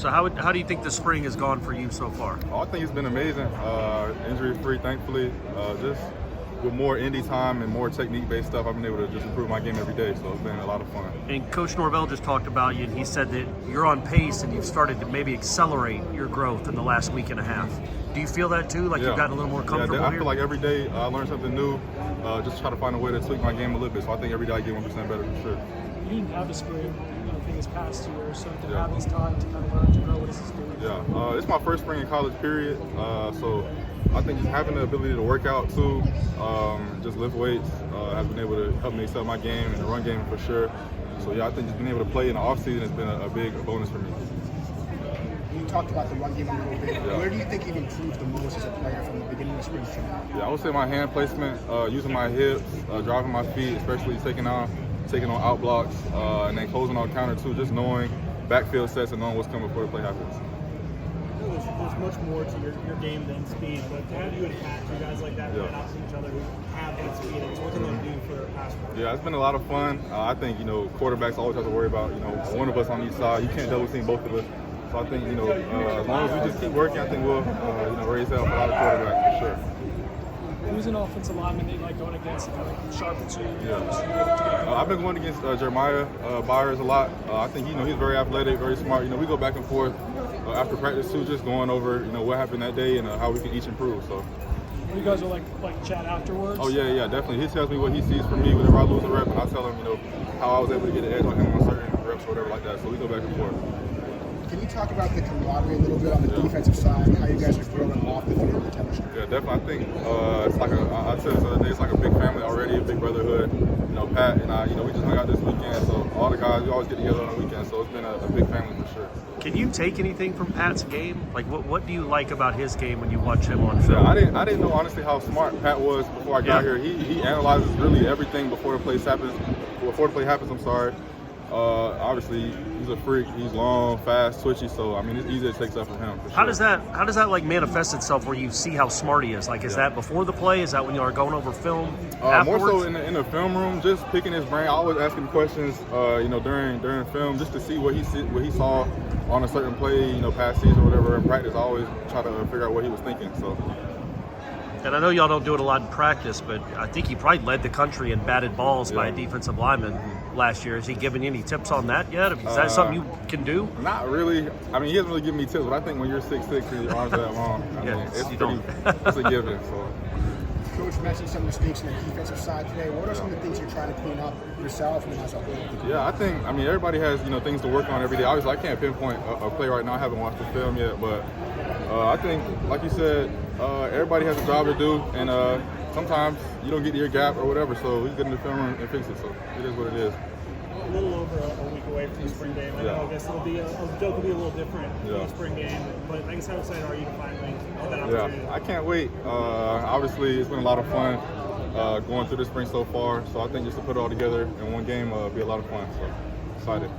So how do you think the spring has gone for you so far? I think it's been amazing. Injury-free, thankfully. Just with more indie time and more technique-based stuff, I've been able to just improve my game every day, so it's been a lot of fun. And Coach Norvell just talked about you, and he said that you're on pace and you've started to maybe accelerate your growth in the last week and a half. Do you feel that too? Like you've gotten a little more comfortable I here? feel like every day I learn something new, just try to find a way to tweak my game a little bit, so I think every day I get 1% better for sure. You didn't have the spring, I think this past year, so to have this time to kind of learn to grow, what does this do? Yeah, it's my first spring in college, period. So I think just having the ability to work out too, just lift weights, has been able to help me excel my game and the run game for sure. So yeah, I think just being able to play in the offseason has been a big bonus for me. You talked about the run game a little bit. Yeah. Where do you think you've improved the most as a player from the beginning of spring to now? Yeah, I would say my hand placement, using my hips, driving my feet, especially taking on out blocks, and then closing on counter too, just knowing backfield sets and knowing what's coming before the play happens. There's much more to your game than speed, but to have you and Pat, two guys like that, run opposite each other who have that speed, what can they do for pass rush? Yeah, it's been a lot of fun. I think, quarterbacks always have to worry about, one of us on each side. You can't double team both of us. So I think, as long as we just keep working, I think we'll, raise hell for a lot of quarterbacks for sure. Who's an offensive lineman that you like going against to kind of sharpen you? Yeah. I've been going against Jeremiah Byers a lot. I think he's very athletic, very smart. We go back and forth after practice too, just going over what happened that day and how we can each improve. So. You guys are like chat afterwards? Oh yeah, definitely. He tells me what he sees for me whenever I lose a rep, and I tell him how I was able to get an edge on him on certain reps or whatever like that. So we go back and forth. Can you talk about the camaraderie a little bit on the defensive side, how you guys are growing off the field, the chemistry? Yeah, definitely. I think it's like I said this other day, it's like a big family already, a big brotherhood. Pat and I, we just hung out this weekend, so all the guys, we always get together on the weekend, so it's been a big family for sure. Can you take anything from Pat's game? Like, what do you like about his game when you watch him on film? Yeah, I didn't know honestly how smart Pat was before I got here. He analyzes really everything before the play happens. I'm sorry. Obviously, he's a freak. He's long, fast, twitchy. So I mean, it's easy to take stuff from him. For How sure. does that like manifest itself where you see how smart he is? Like, is that before the play? Is that when you are going over film? More so in the film room, just picking his brain. I always ask him questions, during film, just to see what he saw on a certain play, past season or whatever. In practice, I always try to figure out what he was thinking. So. And I know y'all don't do it a lot in practice, but I think he probably led the country in batted balls by a defensive lineman last year. Has he given you any tips on that yet? Is that something you can do? Not really. I mean, he hasn't really given me tips, but I think when you're 6'6" and your arms are that long, it's a given. So. Coach mentioned some mistakes on the defensive side today. What are some of the things you're trying to clean up yourself and as a whole? Yeah, I think, everybody has, things to work on every day. Obviously, I can't pinpoint a play right now. I haven't watched the film yet, but I think, like you said, everybody has a job to do, and sometimes you don't get to your gap or whatever, so we get in the film room and fix it, so it is what it is. A little over a week away from the spring game. I know, I guess it'll be a joke will be a little different in the spring game, but I guess how excited are you to finally have that opportunity? Yeah, I can't wait. Obviously, it's been a lot of fun going through the spring so far, so I think just to put it all together in one game will be a lot of fun, so excited.